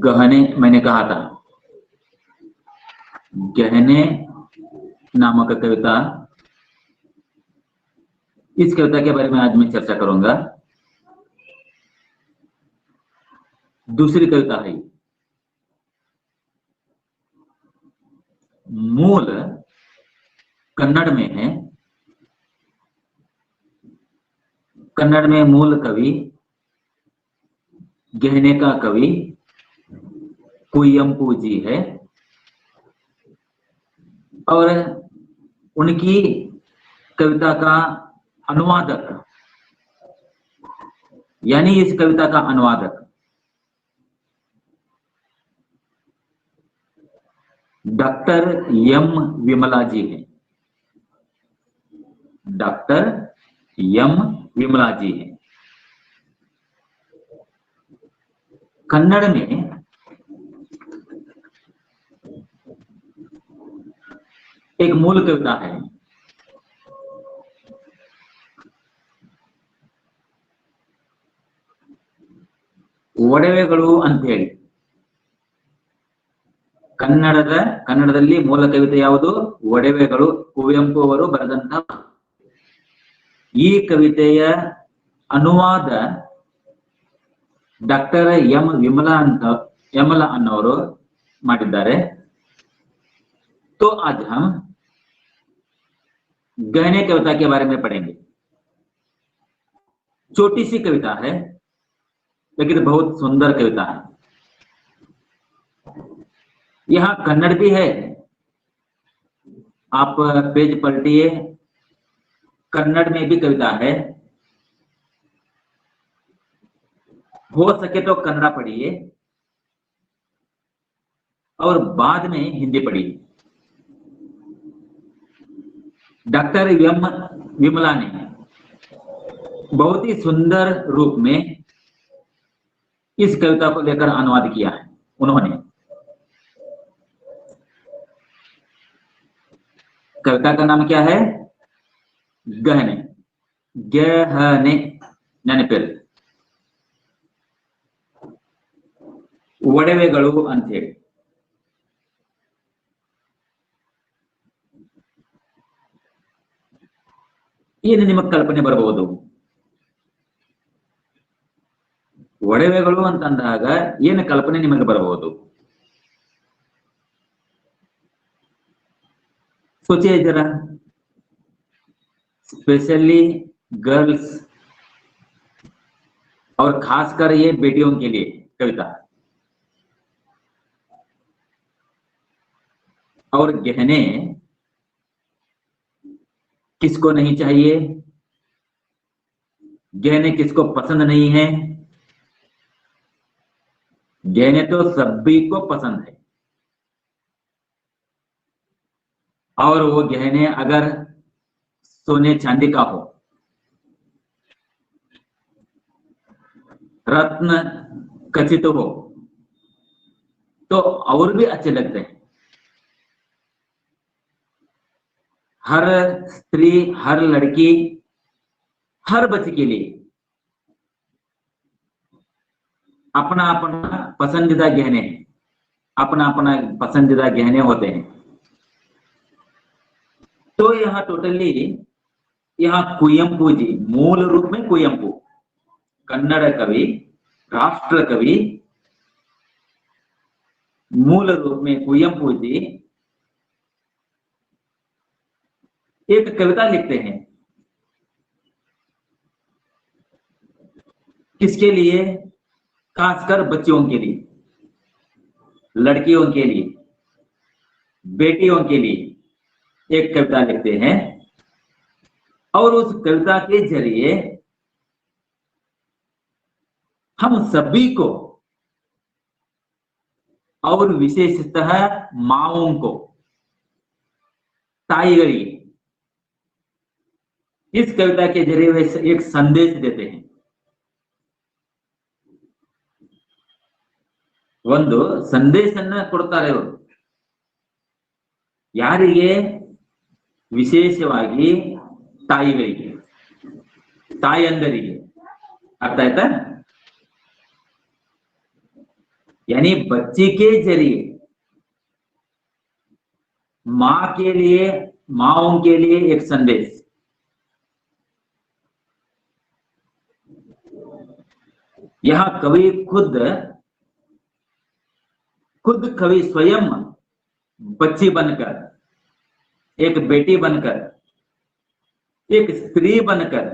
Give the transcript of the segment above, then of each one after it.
गहने मैंने कहा था, गहने नामक कविता, इस कविता के बारे में आज मैं चर्चा करूंगा। दूसरी कविता है, मूल कन्नड़ में है। कन्नड़ में मूल कवि, गहने का कवि कुवेंपु जी है, और उनकी कविता का अनुवादक, यानी इस कविता का अनुवादक डॉक्टर एम विमला जी हैं। डॉक्टर एम विमला जी हैं। कन्नड़ में एक मूल कविता है, ಒಡವೆಗಳು ಅಂತ ಹೇಳಿ। ಕನ್ನಡದಲ್ಲಿ ಮೂಲ ಕವಿತೆ ಯಾವುದು? ಒಡವೆಗಳು, ಕುವೆಂಪು ಅವರು ಬರೆದಂತಹ ಈ ಕವಿತೆಯ ಅನುವಾದ ಡಾಕ್ಟರ್ ಎಂ ವಿಮಲಾ ಅನ್ನೋರು ಮಾಡಿದ್ದಾರೆ। तो आज हम गहने कविता के बारे में पढ़ेंगे। छोटी सी कविता है लेकिन बहुत सुंदर कविता है। यहाँ कन्नड़ भी है, आप पेज पलटिए, कन्नड़ में भी कविता है। हो सके तो कन्नड़ा पढ़िए और बाद में हिंदी पढ़िए। डॉक्टर एम विमला ने बहुत ही सुंदर रूप में इस कविता को लेकर अनुवाद किया है। उन्होंने कविता का नाम क्या है? गहने। गहने ನೆನಪಿರಲಿ, ಒಡವೆಗಳು ಅಂತ ಹೇಳಿ। ಏನು ನಿಮಗೆ ಕಲ್ಪನೆ ಬರಬಹುದು? ಒಡವೆಗಳು ಅಂತಂದಾಗ ಏನು ಕಲ್ಪನೆ ನಿಮಗೆ ಬರಬಹುದು? सोचिए जरा, स्पेशली गर्ल्स और खासकर ये बेटियों के लिए कविता। और गहने किसको नहीं चाहिए? गहने किसको पसंद नहीं है? गहने तो सभी को पसंद है, और वो गहने अगर सोने चांदी का हो, रत्न खचित हो, तो और भी अच्छे लगते हैं। हर स्त्री, हर लड़की, हर बच्चे के लिए अपना अपना पसंदीदा गहने हैं, अपना अपना पसंदीदा गहने होते हैं। तो यहाँ टोटली यहाँ कुवेंपु जी, मूल रूप में कुवेंपु, कन्नड़ कवि, राष्ट्र कवि, मूल रूप में कुवेंपु जी एक कविता लिखते हैं। किसके लिए? खासकर बच्चियों के लिए, लड़कियों के लिए, बेटियों के लिए एक कविता लिखते हैं, और उस कविता के जरिए हम सभी को, और विशेषतः माओं को, ताईगरी, इस कविता के जरिए वे एक संदेश देते हैं। ಒಂದು ಸಂದೇಶನ್ನ ಕೊಡ್ತಾರೆ ಅವರು। ಯಾರಿಗೆ? ವಿಶೇಷವಾಗಿ ತಾಯಿಗಳಿಗೆ, ತಾಯಂದರಿಗೆ। ಅರ್ಥ ಆಯ್ತಾ? यानी बच्ची के जरिए मां के लिए, माओं के लिए एक संदेश। यहां कवि खुद कवि स्वयं बच्ची बनकर, एक बेटी बनकर, एक स्त्री बनकर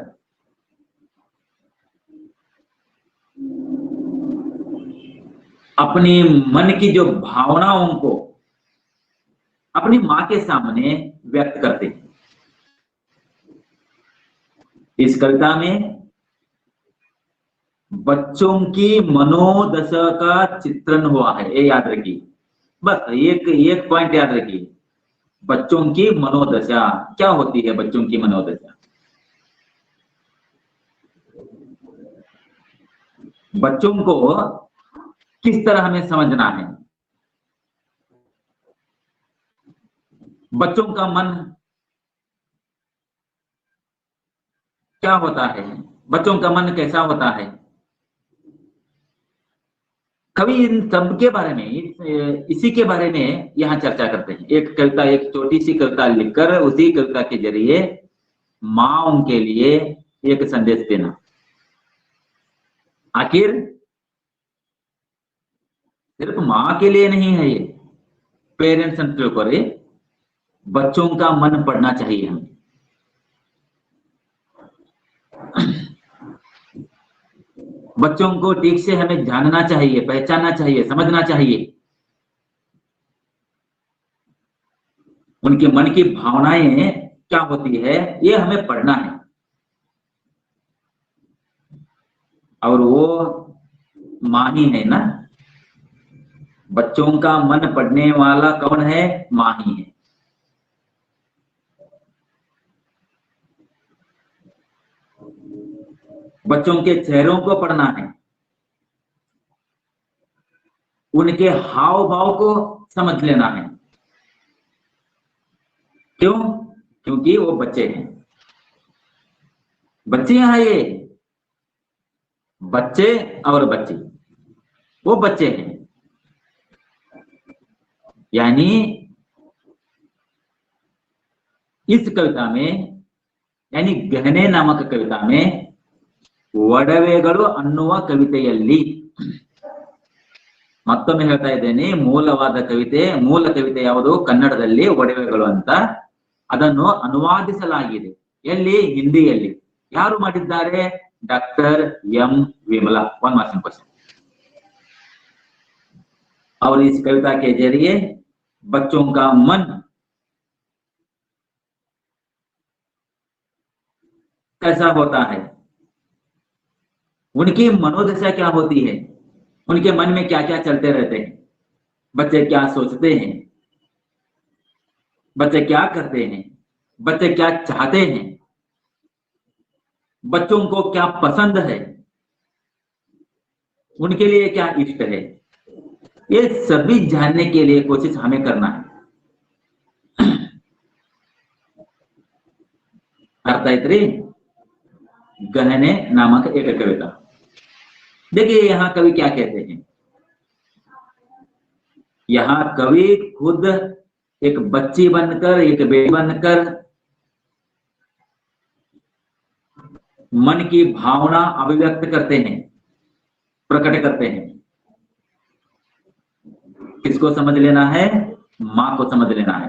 अपनी मन की जो भावनाओं को अपनी मां के सामने व्यक्त करते हैं। इस कविता में बच्चों की मनोदशा का चित्रण हुआ है, ये याद रखिए। बस एक पॉइंट याद रखिए, बच्चों की मनोदशा क्या होती है। बच्चों की मनोदशा, बच्चों को किस तरह हमें समझना है। बच्चों का मन क्या होता है, बच्चों का मन कैसा होता है। कवि इन सब के बारे में, इसी के बारे में यहाँ चर्चा करते हैं। एक कविता, एक छोटी सी कविता लिखकर उसी कविता के जरिए मां के लिए एक संदेश देना। आखिर सिर्फ मां के लिए नहीं है ये, पेरेंट्स के ऊपर, बच्चों का मन पढ़ना चाहिए हमें। बच्चों को ठीक से हमें जानना चाहिए, पहचानना चाहिए, समझना चाहिए। उनके मन की भावनाएं क्या होती है, ये हमें पढ़ना है। और वो मां ही है ना, बच्चों का मन पढ़ने वाला कौन है, मां ही है। बच्चों के चेहरों को पढ़ना है, उनके हाव भाव को समझ लेना है। क्यों? क्योंकि वो बच्चे हैं। बच्चे हैं ये, बच्चे और बच्ची, वो बच्चे हैं। यानी इस कविता में, यानी गहने नामक कविता में ಒಡವೆಗಳು ಅನ್ನುವ ಕವಿತೆಯಲ್ಲಿ, ಮತ್ತೊಮ್ಮೆ ಹೇಳ್ತಾ ಇದ್ದೇನೆ, ಮೂಲವಾದ ಕವಿತೆ, ಮೂಲ ಕವಿತೆ ಯಾವುದು, ಕನ್ನಡದಲ್ಲಿ ಒಡವೆಗಳು ಅಂತ. ಅದನ್ನು ಅನುವಾದಿಸಲಾಗಿದೆ ಎಲ್ಲಿ, ಹಿಂದಿಯಲ್ಲಿ. ಯಾರು ಮಾಡಿದ್ದಾರೆ, doctor M Vimala. One marks question. और इस कविता के जरिए बच्चों का मन कैसा होता है, उनकी मनोदशा क्या होती है, उनके मन में क्या क्या चलते रहते हैं, बच्चे क्या सोचते हैं, बच्चे क्या करते हैं, बच्चे क्या चाहते हैं, बच्चों को क्या पसंद है, उनके लिए क्या इष्ट है, ये सभी जानने के लिए कोशिश हमें करना है। अर्थ आयत्री गहने नामक एक कविता। देखिए यहां कवि क्या कहते हैं। यहां कवि खुद एक बच्ची बनकर, एक बेटी बनकर मन की भावना अभिव्यक्त करते हैं, प्रकट करते हैं। किसको समझ लेना है, मां को समझ लेना है।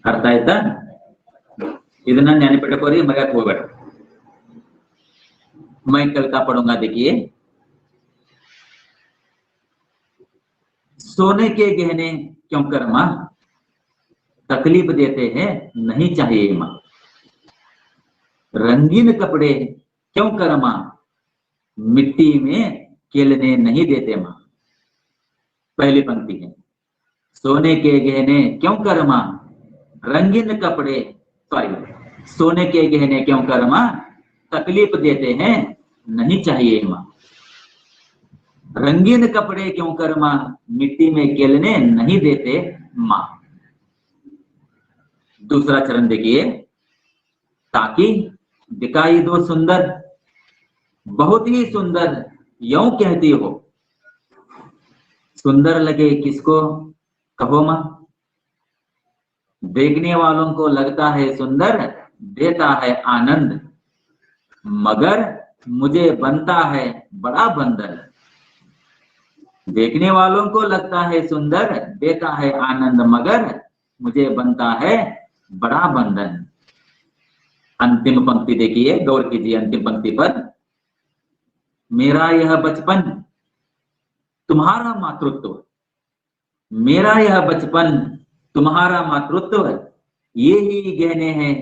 अर्थ आयता? ಇದನ್ನ ನೆನಪಿಟ್ಟುಕೋರಿ, ಮರೆಯಕ್ಕೆ ಹೋಗಬೇಡ। मैं कविता पढ़ूंगा, देखिए। सोने के गहने क्यों कर मां, तकलीफ देते हैं नहीं चाहिए मां। रंगीन कपड़े क्यों कर मां, मिट्टी में खेलने नहीं देते मां। पहली पंक्ति है, सोने के गहने क्यों कर मां, रंगीन कपड़े, सॉरी, सोने के गहने क्यों कर मां, तकलीफ देते हैं नहीं चाहिए मां। रंगीन कपड़े क्यों कर मां, मिट्टी में खेलने नहीं देते मां। दूसरा चरण देखिए, ताकि दिखाई दो सुंदर, बहुत ही सुंदर यूं कहती हो। सुंदर लगे किसको, कहो मां। देखने वालों को लगता है सुंदर, देता है आनंद, मगर मुझे बनता है बड़ा बंधन। देखने वालों को लगता है सुंदर, देता है आनंद, मगर मुझे बनता है बड़ा बंधन। अंतिम पंक्ति देखिए, गौर कीजिए अंतिम पंक्ति पर। मेरा यह बचपन तुम्हारा मातृत्व, मेरा यह बचपन तुम्हारा मातृत्व, ये ही गहने हैं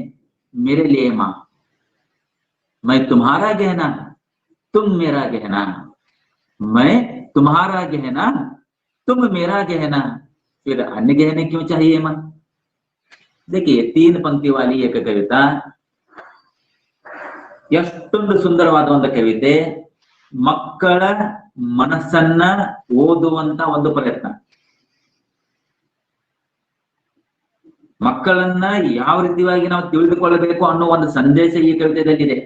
मेरे लिए मां। मैं तुम्हारा गहना, तुम मेरा गहना, मैं तुम्हारा गहना, तुम मेरा गहना, फिर अन्य गहने क्यों चाहिए मां। देखिए 3 पंक्ति वाली एक कविता, ಎಷ್ಟೊಂದು ಸುಂದರವಾದ ಒಂದು ಕವಿತೆ. ಮಕ್ಕಳ ಮನಸ್ಸನ್ನ ಓದುವಂತ ಒಂದು ಪ್ರಯತ್ನ. ಮಕ್ಕಳನ್ನ ಯಾವ ರೀತಿಯಾಗಿ ನಾವು ತಿಳಿದುಕೊಳ್ಳಬೇಕು ಅನ್ನೋ ಒಂದು ಸಂದೇಶ ಈ ಕವಿತೆಯಲ್ಲಿದೆ.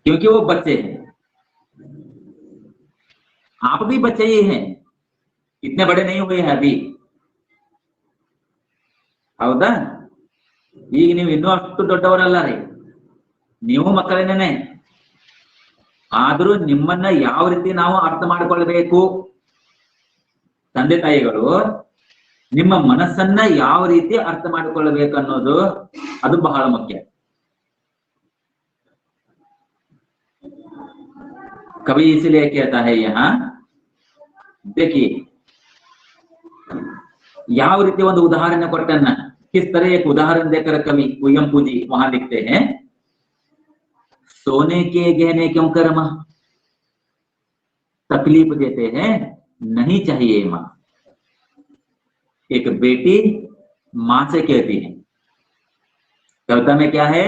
क्योंकि वो बच्चे हैं, आप भी बच्चे ही हैं, इतने बड़े नहीं हुए हैं अभी, ಹೌದಾ? ಈಗ ನೀವು ಇನ್ನೂ ಅಷ್ಟು ದೊಡ್ಡವರಲ್ಲ ರೀ, ನೀವು ಮಕ್ಕಳೇನೇನೆ. ಆದ್ರೂ ನಿಮ್ಮನ್ನ ಯಾವ ರೀತಿ ನಾವು ಅರ್ಥ ಮಾಡಿಕೊಳ್ಬೇಕು, ತಂದೆ ತಾಯಿಗಳು ನಿಮ್ಮ ಮನಸ್ಸನ್ನ ಯಾವ ರೀತಿ ಅರ್ಥ ಮಾಡಿಕೊಳ್ಳಬೇಕು ಅನ್ನೋದು ಅದು ಬಹಳ ಮುಖ್ಯ. कवि इसलिए कहता है यहाँ, देखिए ಯಾವ ರೀತಿ ಒಂದು ಉದಾಹರಣೆ ಕೊಟ್ಟನ್ನ, किस तरह एक उदाहरण देकर कवि कुवेंपु जी वहां लिखते हैं, सोने के गहने क्यों कर मां, तकलीफ देते हैं नहीं चाहिए मां। एक बेटी मां से कहती है, कविता में क्या है,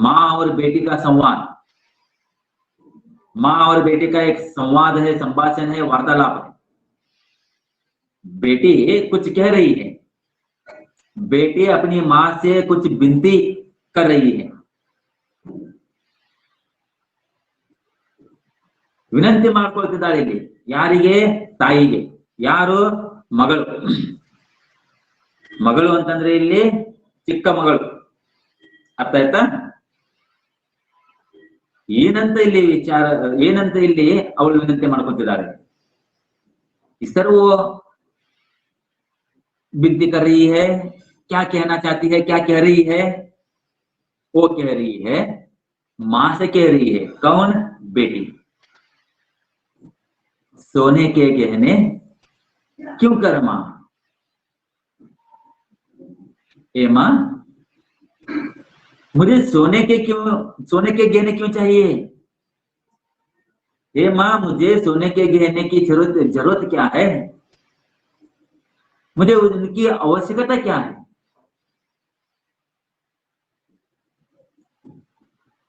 मां और बेटी का संवाद, मां और बेटी का एक संवाद है, संभाषण है, वार्तालाप है। बेटी कुछ कह रही है, बेटी अपनी मां से कुछ विनती कर रही है, ವಿನಂತಿ ಮಾಡ್ಕೊಳ್ತಿದ್ದಾಳೆ ಇಲ್ಲಿ. ಯಾರಿಗೆ? ತಾಯಿಗೆ. ಯಾರು? ಮಗಳು. ಮಗಳು ಅಂತಂದ್ರೆ ಇಲ್ಲಿ ಚಿಕ್ಕ ಮಗಳು, ಅರ್ಥ ಆಯ್ತಾ? ಏನಂತ ಇಲ್ಲಿ ವಿಚಾರ, ಏನಂತ ಇಲ್ಲಿ ಅವಳು ವಿನಂತಿ ಮಾಡ್ಕೊತಿದ್ದಾಳೆ. सर वो विनती कर रही है, क्या कहना चाहती है, क्या कह रही है? वो कह रही है, मां से कह रही है, कौन? बेटी, सोने के गहने क्यों कर मां। ए मां, मुझे सोने के गहने क्यों चाहिए? ए मां, मुझे सोने के गहने की जरूरत क्या है, मुझे उनकी आवश्यकता क्या है?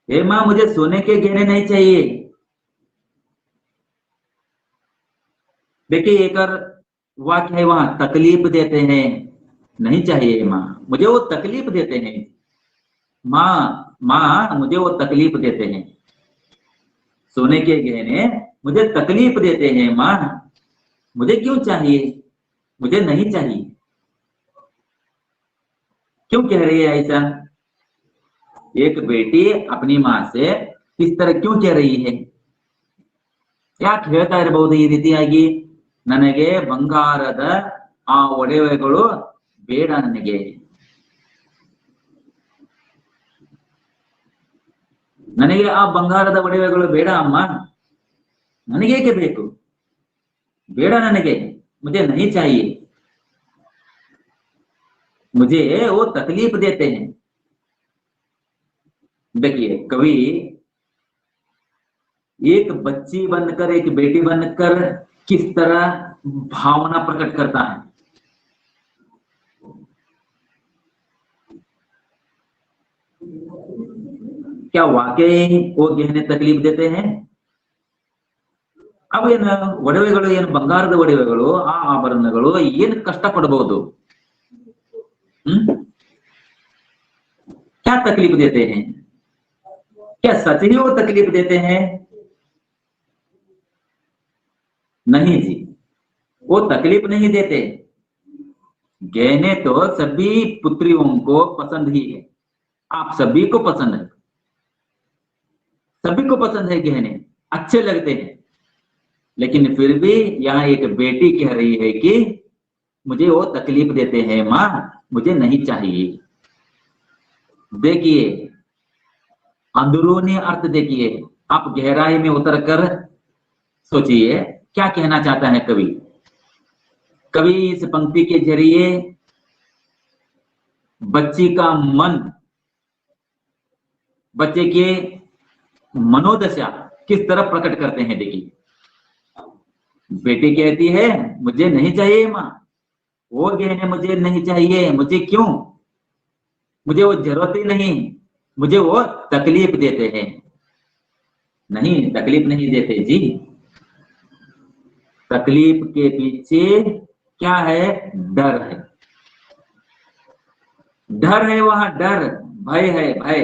ए मां, मुझे सोने के गहने नहीं चाहिए। देखिए एक और वाक्य है वहां, तकलीफ देते हैं नहीं चाहिए मां, मुझे वो तकलीफ देते हैं मां, मुझे वो तकलीफ देते हैं, सोने के गहने मुझे तकलीफ देते हैं मां, मुझे क्यों चाहिए, मुझे नहीं चाहिए। क्यों कह रही है ऐसा? एक बेटी अपनी मां से किस तरह क्यों कह रही है? ಯಾಕೆ ಹೇಳ್ತಾ ಇರಬಹುದು ಈ ರೀತಿಯಾಗಿ, ನನಗೆ ಬಂಗಾರದ ಆ ಒಡವೆಗಳು ಬೇಡ, ನನಗೆ ಆ ಬಂಗಾರದ ಒಡವೆಗಳು ಬೇಡ ಅಮ್ಮ, ನನಗೇಕೆ ಬೇಕು, ಬೇಡ ನನಗೆ, मुझे नहीं चाहिए, मुझे वो तकलीफ देते हैं। देखिए कवि एक बच्ची बनकर, एक बेटी बनकर किस तरह भावना प्रकट करता है। क्या वाकई वो गहने तकलीफ देते हैं? ಅವು ಏನು ಒಡವೆಗಳು, ಏನು ಬಂಗಾರದ ಒಡವೆಗಳು, ಆ ಆಭರಣಗಳು ಏನು ಕಷ್ಟ ಪಡಬಹುದು? क्या तकलीफ देते हैं? क्या सच ही वो तकलीफ देते हैं? नहीं जी, वो तकलीफ नहीं देते। गहने तो सभी पुत्रियों को पसंद ही है, आप सभी को पसंद है, सभी को पसंद है, गहने अच्छे लगते हैं। लेकिन फिर भी यहाँ एक बेटी कह रही है कि मुझे वो तकलीफ देते हैं माँ, मुझे नहीं चाहिए। देखिए अंदरूनी अर्थ देखिए, आप गहराई में उतर कर सोचिए क्या कहना चाहता है कवि। कवि इस पंक्ति के जरिए बच्ची का मन, बच्चे के मनोदशा किस तरह प्रकट करते हैं। देखिए बेटी कहती है मुझे नहीं चाहिए माँ, वो गहने मुझे नहीं चाहिए। मुझे क्यों? मुझे वो जरूरत ही नहीं, मुझे वो तकलीफ देते हैं। नहीं, तकलीफ नहीं देते जी। तकलीफ के पीछे क्या है? डर है, डर है, वहां डर, भय है, भय।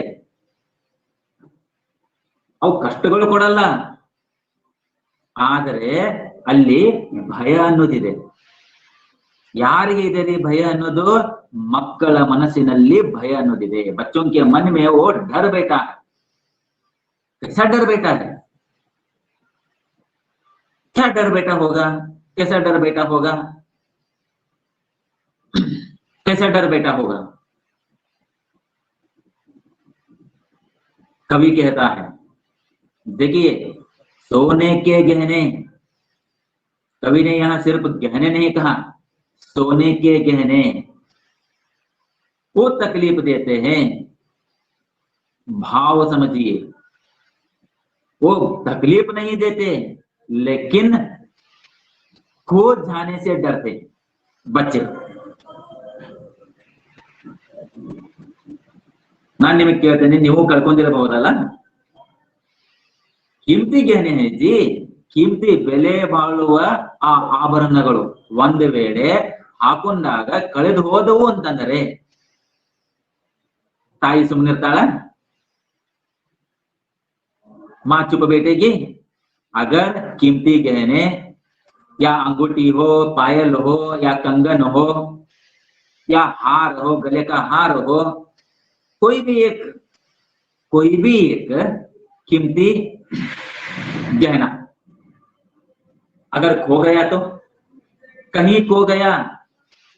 ಅವು ಕಷ್ಟಗಳು ಕೊಡಲ್ಲ, ಆದರೆ ಅಲ್ಲಿ ಭಯ ಅನ್ನೋದಿದೆ. ಯಾರಿಗೆ ಇದೆ ರೀ ಭಯ ಅನ್ನೋದು? ಮಕ್ಕಳ ಮನಸ್ಸಿನಲ್ಲಿ ಭಯ ಅನ್ನೋದಿದೆ. बच्चों के मन में वो डर बैठा है. कैसा डर बैठा है? क्या डर बैठा होगा? कैसा डर बैठा होगा? कैसा डर बैठा होगा? कवि कहता है, देखिए सोने के गहने, कवि ने यहां सिर्फ गहने नहीं कहा, सोने के गहने वो तकलीफ देते हैं। भाव समझिए, वो तकलीफ नहीं देते लेकिन खो जाने से डरते बच्चे. ನಾನು ನಿಮಗೆ ಕೇಳ್ತೇನೆ, ನೀವು ಕಳ್ಕೊಂಡಿರಬಹುದಲ್ಲ? ಕಿಂತಿ ಗಹನೆ है जी, ಕಿಂತಿ ಬೆಲೆ ಬಾಳುವ ಆ ಆಭರಣಗಳು ಒಂದು ವೇಳೆ ಹಾಕೊಂಡಾಗ ಕಳೆದು ಹೋದವು ಅಂತಂದರೆ ತಾಯಿ ಸುಮ್ಮನಿರ್ತಾಳ? मां चुप बैठेगी? अगर कीमती गहने या अंगूठी हो, पायल हो या कंगन हो या हार हो, गले का हार हो, कोई भी एक कीमती गहना अगर खो गया तो, कहीं खो गया,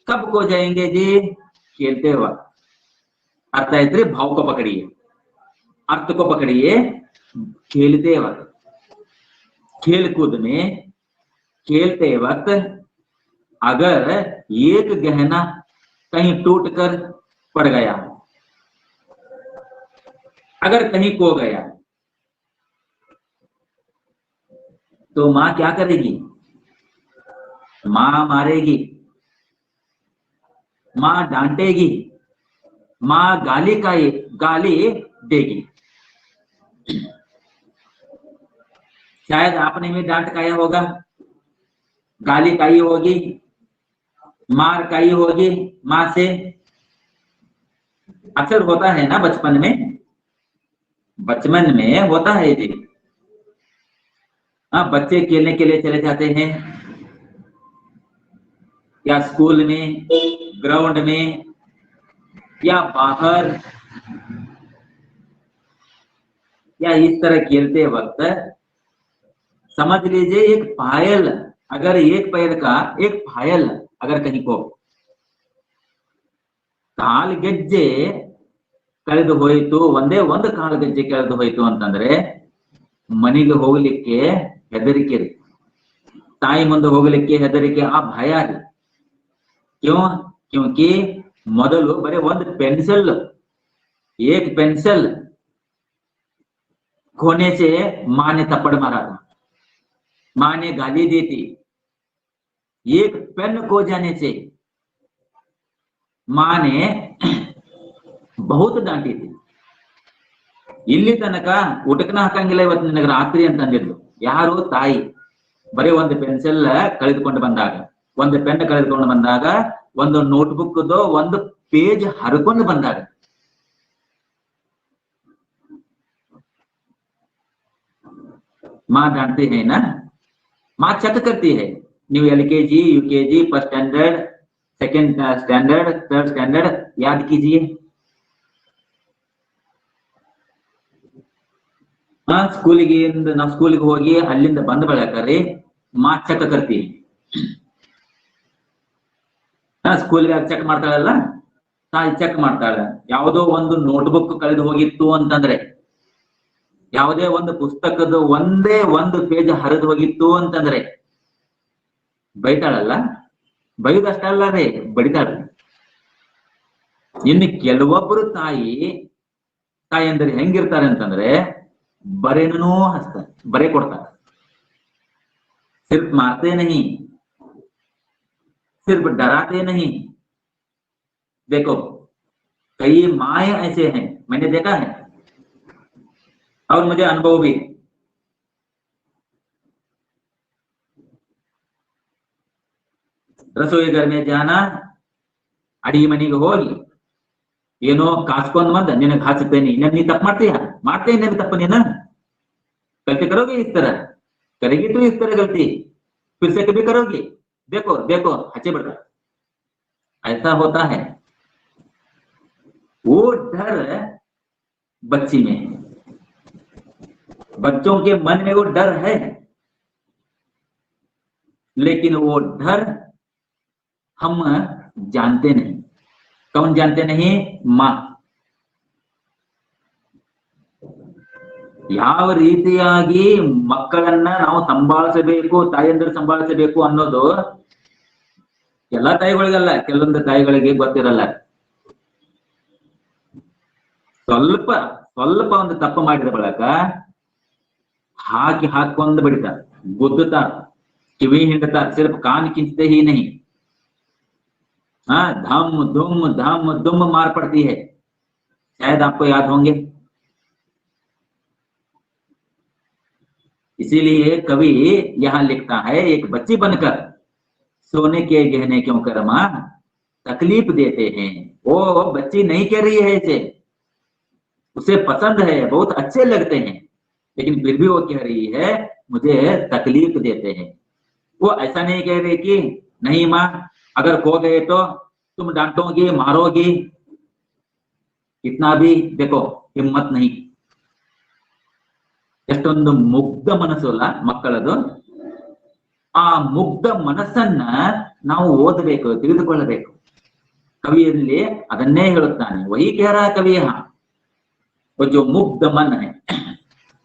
कब खो जाएंगे जी? खेलते वक्त. अर्थ है इतने भाव को पकड़िए, अर्थ को पकड़िए. खेलते वक्त, खेल कूद में खेलते वक्त अगर एक गहना कहीं टूट कर पड़ गया, अगर कहीं खो गया, तो मां क्या करेगी? मां मारेगी, मां डांटेगी, मां गाली देगी. शायद आपने भी डांट खाया होगा, गाली खाई होगी, मार खाई होगी मां से. अक्सर होता है ना बचपन में, बचपन में होता है जी. हाँ, बच्चे खेलने के लिए चले जाते हैं या स्कूल में, ग्राउंड में या बाहर, या इस तरह खेलते वक्त समझ लीजिए एक पायल, अगर एक पैर का एक पायल अगर कहीं को ಕಾಲ್ಗೆಜ್ಜೆ ಕಳೆದು ಹೋಯಿತು, ಒಂದೇ ಒಂದು ಕಾಲ್ಗೆಜ್ಜೆ ಕಳೆದು ಹೋಯಿತು ಅಂತಂದ್ರೆ ಮನೆಗೆ ಹೋಗ್ಲಿಕ್ಕೆ ಹೆದರಿಕೆ ರೀ, ತಾಯಿ ಮುಂದೆ ಹೋಗ್ಲಿಕ್ಕೆ ಹೆದರಿಕೆ, ಆ ಭಯ ರೀ. क्यों? क्योंकि ಮೊದಲು ಬರೀ ಒಂದು पेंसिल, एक पेंसिल खोने से मां ने थप्पड़ मारा था, मां ने गाली दी थी. एक पेन खो जाने से मां ने बहुत डांटी थी. ಇಲ್ಲಿ ತನಕ ಊಟಕ್ಕನ ಹಾಕಂಗಿಲ್ಲ ಇವತ್ತು ನಿನಗೆ ರಾತ್ರಿ ಅಂತ ಅಂದಿದ್ಲು ಯಾರು? ತಾಯಿ. ಬರೀ ಒಂದು ಪೆನ್ಸಿಲ್ ಕಳೆದುಕೊಂಡು ಬಂದಾಗ, ಒಂದು ಪೆನ್ ಕಳೆದುಕೊಂಡು ಬಂದಾಗ, ಒಂದು ನೋಟ್ಬುಕ್ ಒಂದು ಪೇಜ್ ಹರ್ಕೊಂಡು ಬಂದಾಗ माँ डांटते हैं ना, माँ चेक करती है, new LKG UKG first standard second standard third standard याद कीजिए। ಸ್ಕೂಲಿಗೆ ನಾವು ಸ್ಕೂಲಿಗೆ ಹೋಗಿ ಅಲ್ಲಿಂದ ಬಂದ ಬಳಕರಿ ಮಾ ಚೆಕ್ ಕರ್ತಿ ಸ್ಕೂಲ್ಗೆ ಚೆಕ್ ಮಾಡ್ತಾಳಲ್ಲ, ತಾಯಿ ಚೆಕ್ ಮಾಡ್ತಾಳೆ. ಯಾವುದೋ ಒಂದು ನೋಟ್ಬುಕ್ ಕಳೆದು ಹೋಗಿತ್ತು ಅಂತಂದ್ರೆ, ಯಾವುದೇ ಒಂದು ಪುಸ್ತಕದ ಒಂದೇ ಒಂದು ಪೇಜ್ ಹರಿದು ಹೋಗಿತ್ತು ಅಂತಂದ್ರೆ ಬೈತಾಳಲ್ಲ, ಬೈದಷ್ಟಲ್ಲ ರೀ ಬಡಿತಾಳ. ಇನ್ನು ಕೆಲವೊಬ್ಬರು ತಾಯಿ ಅಂದ್ರೆ ಹೆಂಗಿರ್ತಾರೆ ಅಂತಂದ್ರೆ बरेनू हंसता बरे कोड़ता, सिर्फ मारते नहीं, सिर्फ डराते नहीं। देखो कई माए ऐसे हैं, मैंने देखा है और मुझे अनुभव भी। रसोई घर में जाना, अड़ी मनीगे होगी ಏನೋ ಕಾಸ್ಕೊಂಡ್ ಬಂದ ನಿನಗೆ ಹಾಸುತ್ತೇನೆ, ನೀ ತಪ್ಪು ಮಾಡ್ತೀಯ, ಮಾಡ್ತೇನೆ तप्प ನೀನು गलती करोगे इस तरह, करेगी तो इस तरह गलती, फिर से कभी करोगी, देखो देखो अच्छे बढ़ता, ऐसा होता है। वो डर बच्ची में है, बच्चों के मन में वो डर है, लेकिन वो डर हम जानते नहीं। कौन जानते नहीं? माँ। ಯಾವ ರೀತಿಯಾಗಿ ಮಕ್ಕಳನ್ನ ನಾವು ಸಂಭಾಳಿಸಬೇಕು, ತಾಯಂದಿರು ಸಂಭಾಳಿಸಬೇಕು ಅನ್ನೋದು ಎಲ್ಲಾ ತಾಯಿಗಳಿಗಲ್ಲ, ಕೆಲವೊಂದು ತಾಯಿಗಳಿಗೆ ಗೊತ್ತಿರಲ್ಲ. ಸ್ವಲ್ಪ ಒಂದು ತಪ್ಪು ಮಾಡಿದ ಬಳಕ ಹಾಕೊಂಡು ಬಿಡ್ತಾರ, ಗುದ್ದುತ್ತಾರ, ಕಿವಿ ಹಿಂಡ್ತಾರ, ಸಿರ್ಫ್ ಕಾನ್ खींचते ही नहीं, धम धम मार पड़ती है। शायद आपको याद होंगे। इसीलिए कवि यहाँ लिखता है, एक बच्ची बनकर सोने के गहने क्यों कर मां तकलीफ देते हैं। वो बच्ची नहीं कह रही है इसे, उसे पसंद है, बहुत अच्छे लगते हैं, लेकिन फिर भी वो कह रही है मुझे तकलीफ देते हैं। वो ऐसा नहीं कह रही कि नहीं माँ अगर खो गए तो तुम डांटोगी मारोगी, इतना भी देखो हिम्मत नहीं। ಎಷ್ಟೊಂದು ಮುಗ್ಧ ಮನಸ್ಸು ಅಲ್ಲ ಮಕ್ಕಳದು, ಆ ಮುಗ್ಧ ಮನಸ್ಸನ್ನ ನಾವು ಓದಬೇಕು, ತಿಳಿದುಕೊಳ್ಳಬೇಕು. ಕವಿಯಲ್ಲಿ ಅದನ್ನೇ ಹೇಳುತ್ತಾನೆ, ವಹಿ ಕಹ ರहा कवि यहाँ, वो जो मुग्ध मन है,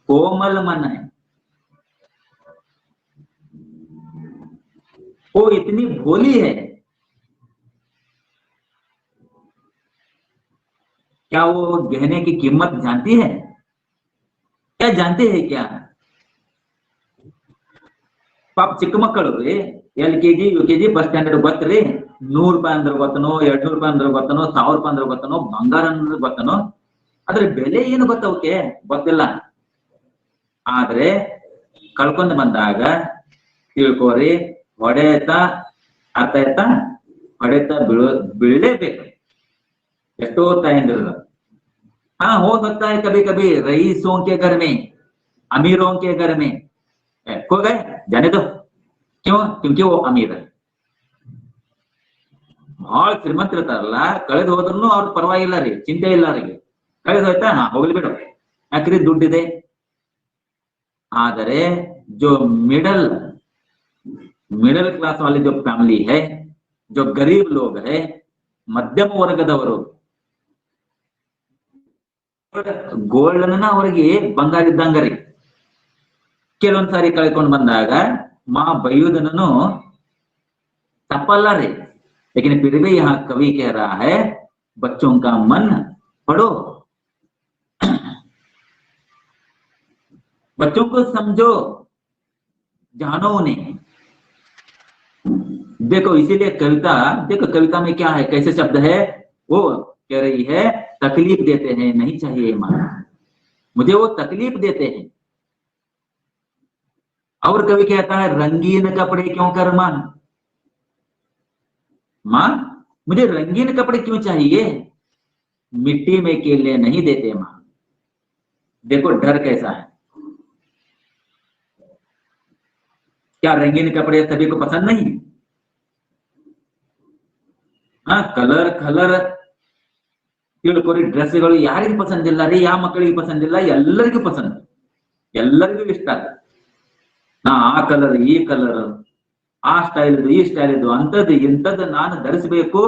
कोमल मन है, वो इतनी भोली है। क्या वो गहने की कीमत जानती है? क्या जानते हैं क्या? ಪಾಪ ಚಿಕ್ಕ ಮಕ್ಕಳು ರೀ, LKG UKG ಬಸ್ ಸ್ಟ್ಯಾಂಡರ್ಡ್ ಗೊತ್ತ್ರಿ, 100 ರೂಪಾಯಿ ಅಂದ್ರೆ ಗೊತ್ತನೋ, 200 ರೂಪಾಯಿ ಅಂದ್ರೆ ಗೊತ್ತನೋ, 1000 ರೂಪಾಯಿ ಅಂದ್ರೆ ಗೊತ್ತನೋ, ಬಂಗಾರ ಅಂದ್ರೆ ಗೊತ್ತನೋ, ಅದ್ರ ಬೆಲೆ ಏನು ಗೊತ್ತವಕ್ಕೆ ಗೊತ್ತಿಲ್ಲ. ಆದ್ರೆ ಕಳ್ಕೊಂಡು ಬಂದಾಗ ತಿಳ್ಕೋರಿ, ಹೊಡೆತ ಅರ್ಥ ಆಯ್ತಾ, ಹೊಡೆತ ಬೀಳಲೇಬೇಕು. ಎಷ್ಟೋ ತಾಯಂದಿರು हो सकता है कभी कभी रईसों के घर में, अमीरों के घर में खो गए, जाने दो, क्यों? क्योंकि वो अमीर है, ಬಹಳ ಶ್ರೀಮಂತ ಇರ್ತಾರಲ್ಲ, ಕಳೆದು ಹೋದ್ರು ಅವ್ರ ಪರವಾಗಿಲ್ಲ ರೀ, ಚಿಂತೆ ಇಲ್ಲ ಅವರಿಗೆ, ಕಳೆದು ಹೋಯ್ತಾ ಹೋಗ್ಲಿ ಬಿಡು, ಯಾಕ್ರಿ ದುಡ್ಡಿದೆ. ಆದರೆ जो मिडल क्लास वाले जो फैमिली है, जो गरीब लोग है, मध्यम वर्गदವರು, ಗೋಲ್ಡ್ ಅನ್ನ ಅವರಿಗೆ ಬಂಗಾರ ಇದ್ದಂಗರಿ. ಕೆಲವೊಂದ್ಸಾರಿ ಕಳ್ಕೊಂಡು ಬಂದಾಗ ಮಾ ಬೈಯುವುದನ್ನು ತಪ್ಪಲ್ಲ ರೀ, लेकिन फिर भी यहाँ कवि कह रहा है बच्चों का मन पढ़ो, बच्चों को समझो, जानो उन्हें। देखो इसीलिए कविता, देखो कविता में क्या है, कैसे शब्द है, वो कह रही है तकलीफ देते हैं नहीं चाहिए मां, मुझे वो तकलीफ देते हैं। और कवि कहता है रंगीन कपड़े क्यों कर मां, मां मुझे रंगीन कपड़े क्यों चाहिए, मिट्टी में केले नहीं देते मां। देखो डर कैसा है, क्या रंगीन कपड़े सभी को पसंद नहीं? हाँ, ಕಲರ್ ಕಲರ್ ತಿಳ್ಕೊರಿ ಡ್ರೆಸ್ಗಳು ಯಾರಿಗೆ ಪಸಂದಿಲ್ಲ ರೀ? ಯಾವ ಮಕ್ಕಳಿಗೆ ಪಸಂದಿಲ್ಲ? ಎಲ್ಲರಿಗೂ ಪಸಂದ್, ಎಲ್ಲರಿಗೂ ಇಷ್ಟ. ಆ ಕಲರ್ ಈ ಕಲರ್, ಆ ಸ್ಟೈಲ್ ಇದು ಈ ಸ್ಟೈಲ್ ಇದು, ಅಂತದ್ದು ಇಂಥದ್ದು ನಾನು ಧರಿಸಬೇಕು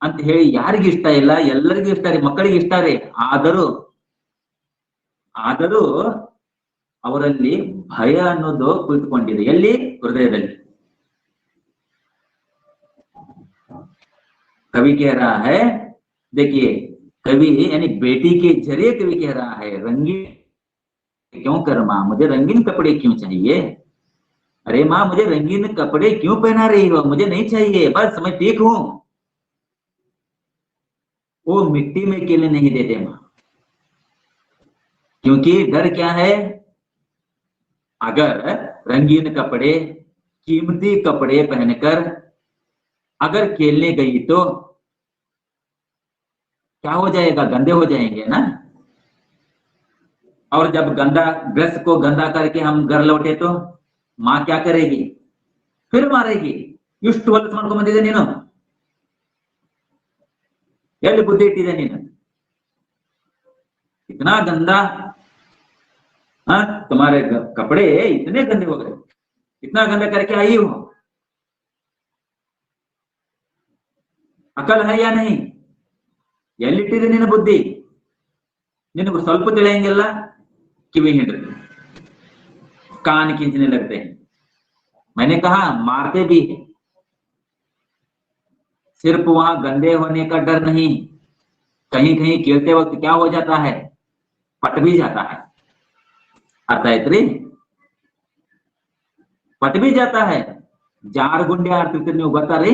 ಅಂತ ಹೇಳಿ ಯಾರಿಗೂ ಇಷ್ಟ ಇಲ್ಲ? ಎಲ್ಲರಿಗೂ ಇಷ್ಟ ರೀ, ಮಕ್ಕಳಿಗೆ ಇಷ್ಟ ರೀ. ಆದರೂ ಅವರಲ್ಲಿ ಭಯ ಅನ್ನೋದು ಕುಳಿತುಕೊಂಡಿದೆ. ಎಲ್ಲಿ? ಹೃದಯದಲ್ಲಿ. कवि कह रहा है, देखिए कवि यानी बेटी के जरिए कवि कह रहा है, रंगीन क्यों कर माँ, मुझे रंगीन कपड़े क्यों चाहिए? अरे माँ मुझे रंगीन कपड़े क्यों पहना रही हो? मुझे नहीं चाहिए, बस मैं ठीक हूं। वो मिट्टी में केले नहीं देते माँ, क्योंकि डर क्या है? अगर रंगीन कपड़े, कीमती कपड़े पहनकर अगर खेलने गई तो क्या हो जाएगा? गंदे हो जाएंगे ना। और जब गंदा ड्रेस को गंदा करके हम घर लौटे तो माँ क्या करेगी? फिर मारेगी। ಇಷ್ಟು ಹೊಲಸು ಮಾಡ್ಕೊಂಡ್ ಬಂದಿದೆ ನೀನು, ಎಲ್ಲಿ ಬುದ್ಧಿ ಇಟ್ಟಿದೆ ನೀನು? इतना गंदा, हाँ तुम्हारे कपड़े इतने गंदे हो गए, इतना गंदा करके आई हो, अकल है या नहीं? ಎಲ್ಲಿಟ್ಟಿದೆ ನಿನ್ನ ಬುದ್ಧಿ? ನಿನಗೂ ಸ್ವಲ್ಪ ತಿಳಿಯಂಗಿಲ್ಲ. ಕಿವಿ हिंड, कान खींचने लगते हैं। मैंने कहा मारते भी है, सिर्फ वहां गंदे होने का डर नहीं, कहीं कहीं खेलते वक्त क्या हो जाता है? पट भी जाता है। ಅರ್ಥ ಆಯ್ತ್ರಿ? ಪಟ್ भी जाता है. ಜಾರುಗುಂಡೆ ಆಡ್ತಿರ್ತೀರಿ ನೀವು, ಗೊತ್ತಾ ರೀ?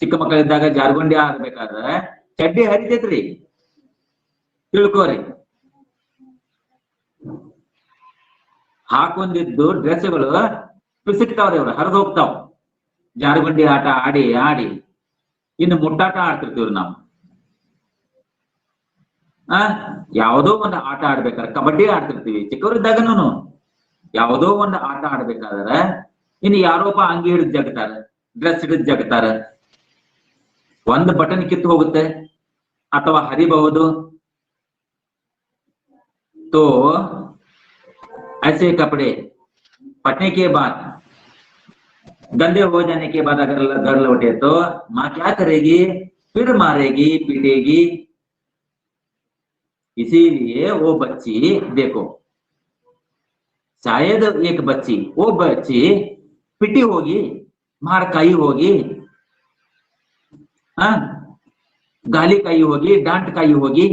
ಚಿಕ್ಕ ಮಕ್ಕಳಿದ್ದಾಗ ಜಾರುಗುಂಡೆ ಆಡ್ಬೇಕಾದ್ರೆ ಚಡ್ಡಿ ಹರಿತೈತ್ರಿ, ತಿಳ್ಕೋರಿ. ಹಾಕೊಂಡಿದ್ದು ಡ್ರೆಸ್ಗಳು ಪಿಸಿಕ್ತಾವ್ರಿ, ಅವ್ರು ಹರಿದು ಹೋಗ್ತಾವ. ಜಾರುಗುಂಡಿ ಆಟ ಆಡಿ ಆಡಿ ಇನ್ನು ಮುಟ್ಟಾಟ ಆಡ್ತಿರ್ತೀವ್ರಿ ನಾವು. ಯಾವುದೋ ಒಂದು ಆಟ ಆಡ್ಬೇಕಾದ್ರೆ, ಕಬಡ್ಡಿ ಆಡ್ತಿರ್ತೀವಿ ಚಿಕ್ಕವರಿದ್ದಾಗನು. ಯಾವುದೋ ಒಂದು ಆಟ ಆಡ್ಬೇಕಾದ್ರೆ ಇನ್ನು ಯಾರೋಪ ಅಂಗಿ ಹಿಡಿದು ಜಗತಾರ, ಡ್ರೆಸ್ ಹಿಡಿದು ಜಗತಾರ, ಒಂದು ಬಟನ್ ಕಿತ್ತು ಹೋಗುತ್ತೆ ಅಥವಾ ಹರಿಬಹುದು. तो ऐसे कपड़े फटने के बाद, गंदे हो जाने के बाद अगर घर लौटे तो माँ क्या करेगी? फिर मारेगी, पीटेगी। इसीलिए वो बच्ची, देखो शायद एक बच्ची, वो बच्ची पिटी होगी, मार खाई होगी, गाली खाई होगी, डांट खाई होगी,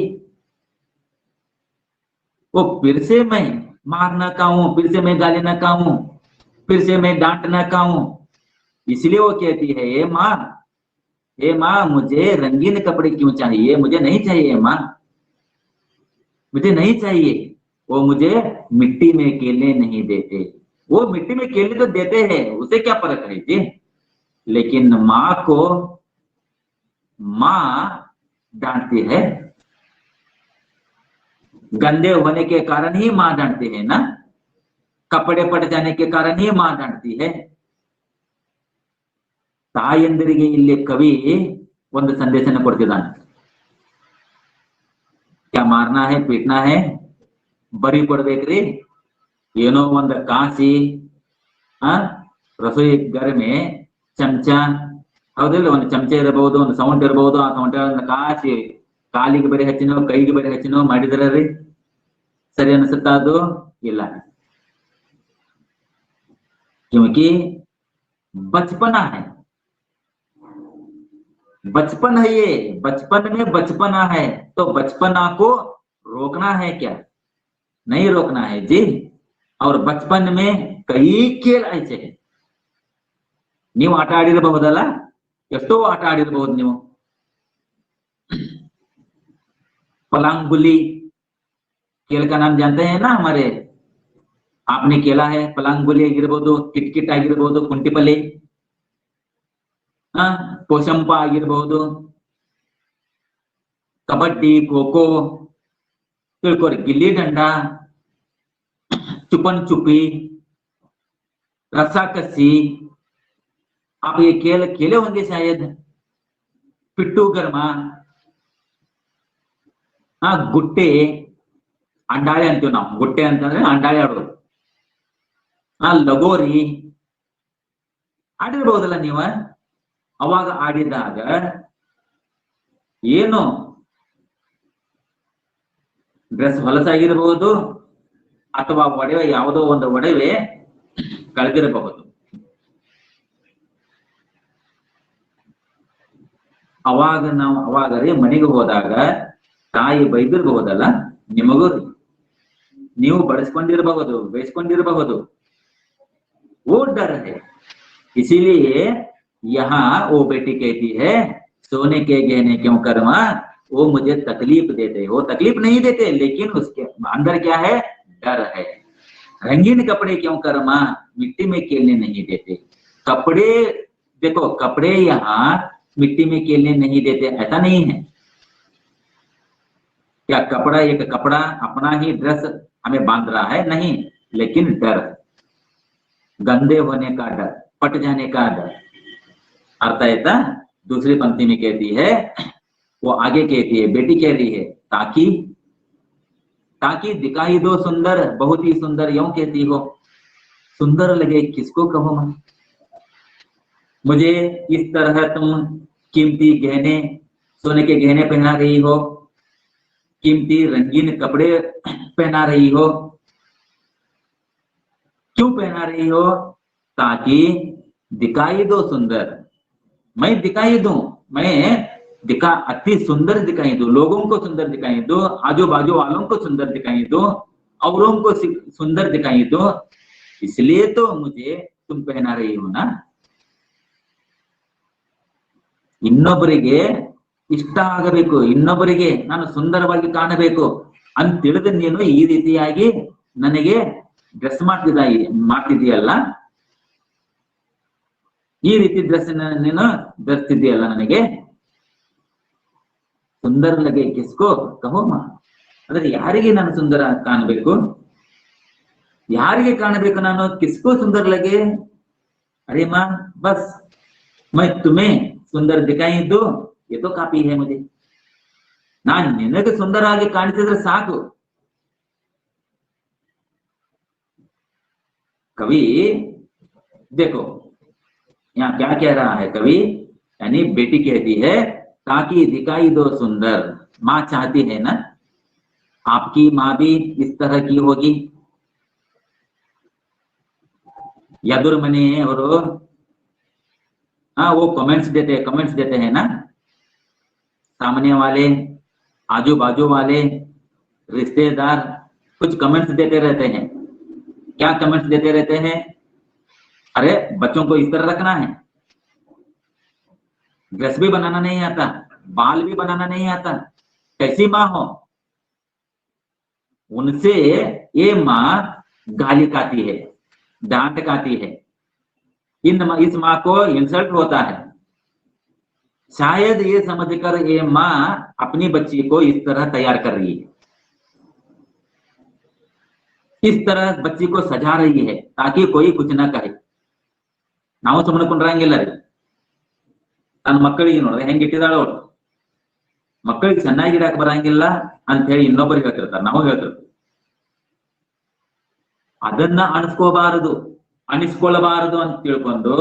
वो फिर से मैं मार ना खाऊं, फिर से मैं गाली ना खाऊं, फिर से मैं डांट ना खाऊं। इसलिए वो कहती है, हे माँ मुझे रंगीन कपड़े क्यों चाहिए? मुझे नहीं चाहिए माँ, मुझे नहीं चाहिए। वो मुझे मिट्टी में खेलने नहीं देते। वो मिट्टी में खेलने तो देते हैं, उसे क्या फर्क है जी? लेकिन माँ को माँ डांटती है, गंदे होने के कारण ही माँ डांटती है ना, कपड़े पट जाने के कारण ही माँ डांटती है। ತಾಯಂದಿರಿಗೆ ಇಲ್ಲಿ ಕವಿ ಒಂದು ಸಂದೇಶನ ಕೊಡ್ತಿದ್ದಾನೆ. क्या मारना है पीटना है? ಬರಿ ಕೊಡ್ಬೇಕ್ರಿ? ಏನೋ ಒಂದು ಕಾಸಿ, ರಸೋಯಿ ಗರ್ಮೆ ಚಮಚ, ಹೌದಿಲ್ಲ? ಒಂದು ಚಮಚ ಇರಬಹುದು, ಒಂದು ಸೌಂಡ್ ಇರಬಹುದು, ಆ ಸೌಂಡ್ ಕಾಸಿ ಕಾಲಿಗೆ ಬರಿ ಹಚ್ಚಿನೋ ಕೈಗೆ ಬರಿ ಹಚ್ಚಿನೋ ಮಾಡಿದ್ರ ರೀ ಸರಿ ಅನಿಸುತ್ತಾ? ಅದು ಇಲ್ಲ. क्योंकि बचपना है, बचपन है ये, बचपन में बचपना है, तो बचपना को रोकना है क्या? नहीं रोकना है जी। और बचपन में कई खेल ऐसे है, ನೀವು ಆಟ ಆಡಿರಬಹುದಲ್ಲ, ಎಷ್ಟೋ ಆಟ ಆಡಿರಬಹುದು ನೀವು. पलांग गुल्ली खेल का नाम जानते हैं ना हमारे? आपने खेला है? पलांग गुल्ली ಆಗಿರಬಹುದು, ಕಿಟ್ಕಿಟ್ ಆಗಿರಬಹುದು, ಕುಂಟಿಪಲ್ಲಿ, ಪೋಷಂಪ ಆಗಿರಬಹುದು, ಕಬಡ್ಡಿ, ಖೋ ಖೋ, ತಿಳ್ಕೊರಿ, ಗಿಲ್ಲಿ ದಂಡ, ಚುಪನ್ ಚುಪ್ಪಿ, रस्साकसी, आप ये खेले होंगे शायद। पिट्टू गरमा, गुट्टे, अंडाळे अंತೀವಿ ನಾವು, ಗುಟ್ಟೆ ಅಂತಂದ್ರೆ ಅಂಡಾಳೆ ಆಡೋದು. ಲಗೋರಿ ಆಡಿರ್ಬಹುದಲ್ಲ ನೀವ. ಅವಾಗ ಆಡಿದಾಗ ಏನು ಡ್ರೆಸ್ ಹೊಲಸಾಗಿರಬಹುದು ಅಥವಾ ಒಡವೆ, ಯಾವುದೋ ಒಂದು ಒಡವೆ ಕಳೆದಿರಬಹುದು. ಅವಾಗರೇ ಮನೆಗೆ ಹೋದಾಗ ತಾಯಿ ಬೈದಿರಬಹುದಲ್ಲ ನಿಮಗೂ, ನೀವು ಬಳಸ್ಕೊಂಡಿರಬಹುದು, ಬೇಯಿಸ್ಕೊಂಡಿರಬಹುದು. वो डर है, इसीलिए यहाँ वो बेटी कहती है सोने के गहने क्यों करमा, वो मुझे तकलीफ देते। वो तकलीफ नहीं देते, लेकिन उसके अंदर क्या है, डर है। रंगीन कपड़े क्यों करमा, मिट्टी में खेलने नहीं देते। कपड़े देखो, कपड़े यहाँ मिट्टी में खेलने नहीं देते, ऐसा नहीं है। क्या कपड़ा एक कपड़ा अपना ही ड्रेस हमें बांध रहा है, नहीं, लेकिन डर, गंदे होने का डर, पट जाने का डर। अर्थ है था। दूसरी पंक्ति में कहती है, वो आगे कहती है, बेटी कह रही है ताकि दिखाई दो सुंदर, बहुत ही सुंदर यूं कहती हो, सुंदर लगे किसको कहो मैं। मुझे इस तरह तुम कीमती गहने, सोने के गहने पहना रही हो, कीमती रंगीन कपड़े पहना रही हो, क्यों पहना रही हो, ताकि दिखाई दो सुंदर, मैं दिखाई दूं, मैं अति सुंदर दिखाई दूं, लोगों को सुंदर दिखाई दो, आजू बाजू वालों को सुंदर दिखाई दो, औरों को सुंदर दिखाई दो, इसलिए तो मुझे तुम पहना रही हो ना। ಇನ್ನೊಬ್ಬರಿಗೆ ಇಷ್ಟ ಆಗಬೇಕು, ಇನ್ನೊಬ್ಬರಿಗೆ ನಾನು ಸುಂದರವಾಗಿ ಕಾಣಬೇಕು ಅಂತ ತಿಳಿದು ನೀನು ಈ ರೀತಿಯಾಗಿ ನನಗೆ ಡ್ರೆಸ್ ಮಾಡ್ತಿದೀಯಲ್ಲ, ಈ ರೀತಿ ಡ್ರೆಸ್ ನೀನು ಧರಿಸ್ತಿದೀಯಲ್ಲ, ನನಗೆ ಸುಂದರ ಲಗೆ ಕಿಸ್ಕೋ ಕಹೋ ಮಾ. ಅಂದ್ರೆ ಯಾರಿಗೆ ನಾನು ಸುಂದರ ಕಾಣಬೇಕು, ಯಾರಿಗೆ ಕಾಣಬೇಕು ನಾನು, ಕಿಸ್ಕೋ ಸುಂದರ ಲಗೆ, ಅರೆ ಮಾ ಬಸ್ ಮೈ ತುಮೇ ಸುಂದರ ದಿಖಾಯಿ ದೋ, ये तो काफी है मुझे, ನಾನು ನಿನಗೆ ಸುಂದರವಾಗಿ ಕಾಣಿಸಿದ್ರೆ ಸಾಕು. कवि देखो यहाँ क्या कह रहा है कवि, यानी बेटी कहती है ताकि दिखाई दो सुंदर। माँ चाहती है ना, आपकी माँ भी इस तरह की होगी। यदुर मने और वो कमेंट्स देते हैं ना, सामने वाले, आजू बाजू वाले, रिश्तेदार कुछ कमेंट्स देते रहते हैं। क्या कमेंट्स देते रहते हैं, अरे बच्चों को इस तरह रखना है, ड्रेस भी बनाना नहीं आता, बाल भी बनाना नहीं आता, कैसी माँ हो। उनसे ये माँ गाली खाती है, डांट खाती है, इस माँ को इंसल्ट होता है। शायद ये समझकर ये माँ अपनी बच्ची को इस तरह तैयार कर रही है, इस तरह बच्ची को सजा रही है ताकि कोई कुछ ना कहे। ನಾವು ಸುಮ್ಮನೆ ಕುಂಡ್ರಂಗಿಲ್ಲ ರೀ, ನನ್ನ ಮಕ್ಕಳಿಗೆ ನೋಡಿದ್ರೆ ಹೆಂಗ್ ಇಟ್ಟಿದಾಳ ಅವಳು, ಮಕ್ಕಳಿಗೆ ಚೆನ್ನಾಗಿರಾಕ ಬರಂಗಿಲ್ಲ ಅಂತ ಹೇಳಿ ಇನ್ನೊಬ್ಬರಿಗೆ ಹೇಳ್ತಿರ್ತಾರೆ, ನಾವು ಹೇಳ್ತಿರ್ತೀವಿ. ಅದನ್ನ ಅನಿಸ್ಕೊಳ್ಳಬಾರದು ಅಂತ ತಿಳ್ಕೊಂಡು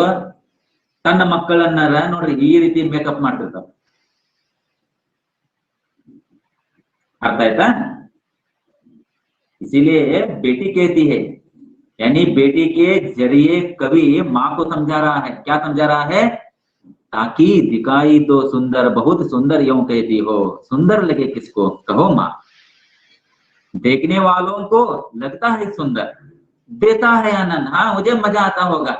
ತನ್ನ ಮಕ್ಕಳನ್ನರ ನೋಡ್ರಿ ಈ ರೀತಿ ಮೇಕಪ್ ಮಾಡ್ತಿರ್ತಾವ. ಅರ್ಥ ಆಯ್ತಾ? इसीलिए बेटी कहती है, यानी बेटी के जरिए कवि माँ को समझा रहा है। क्या समझा रहा है, ताकि दिखाई तो सुंदर, बहुत सुंदर यूं कहती हो, सुंदर लगे किसको कहो माँ। देखने वालों को लगता है सुंदर, देता है आनंद, हाँ मुझे मजा आता होगा,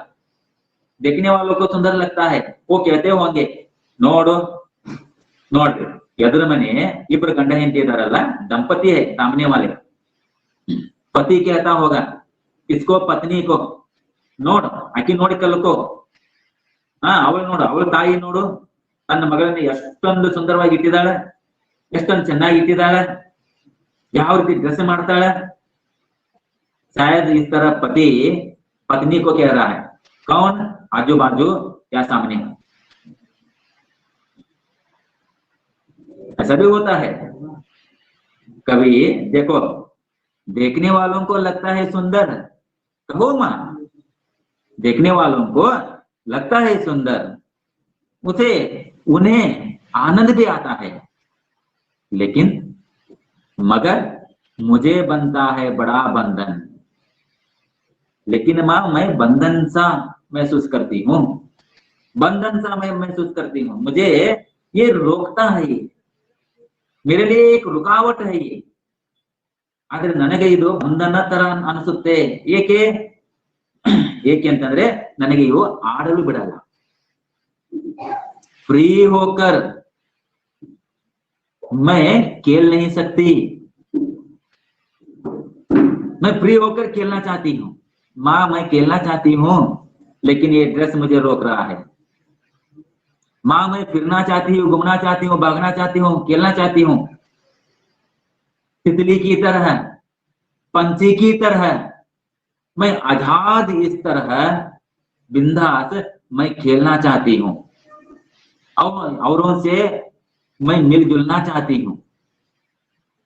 देखने वालों को सुंदर लगता है, वो कहते होंगे ನೋಡು ನೋಡ್ರಿ ಎದುರು ಮನೆ ಇಬ್ರು ಗಂಡ ಹೆಂಡತಿ ಇದಾರಲ್ಲ, ದಂಪತಿ है सामने वाले, पति कहता होगा इसको पत्नी को ನೋಡು ಆಕಿ ನೋಡಿ ಕಲ್ಕೋ, ಅವಳು ನೋಡು, ಅವಳ ತಾಯಿ ನೋಡು ತನ್ನ ಮಗಳನ್ನ ಎಷ್ಟೊಂದು ಸುಂದರವಾಗಿ ಇಟ್ಟಿದ್ದಾಳೆ, ಎಷ್ಟೊಂದು ಚೆನ್ನಾಗಿ ಇಟ್ಟಿದ್ದಾಳೆ, ಯಾವ ರೀತಿ ಡ್ರೆಸ್ ಮಾಡ್ತಾಳೆ। शायद इस तरह पत्नी को कह रहा है, कौन? आजू बाजू या सामने। ऐसा भी होता है कभी। देखो, देखने वालों को लगता है सुंदर, कहो मां, देखने वालों को लगता है सुंदर, उसे उन्हें आनंद भी आता है, लेकिन मगर मुझे बनता है बड़ा बंधन। लेकिन मां, मैं बंधन सा महसूस करती हूँ, बंधन सा मैं महसूस करती हूँ, मुझे ये रोकता है, ये मेरे लिए एक रुकावट है ये। आದ್ರೆ ನನಗೆ ಇದು ಬಂಧನ ತರ ಅನಿಸುತ್ತೆ. ಏಕೆ ಅಂತಂದ್ರೆ ನನಗೆ ಇವು ಆಡಲು ಬಿಡಲ್ಲ. फ्री होकर मैं खेल नहीं सकती, मैं फ्री होकर खेलना चाहती हूँ। माँ, मैं खेलना चाहती हूँ, लेकिन ये ड्रेस मुझे रोक रहा है। माँ, मैं फिरना चाहती हूँ, घूमना चाहती हूँ, भागना चाहती हूँ, खेलना चाहती हूँ, तितली की तरह, पंछी की तरह, मैं आजाद इस तरह बिंदास मैं खेलना चाहती हूँ, और औरों से मैं मिलजुलना चाहती हूँ।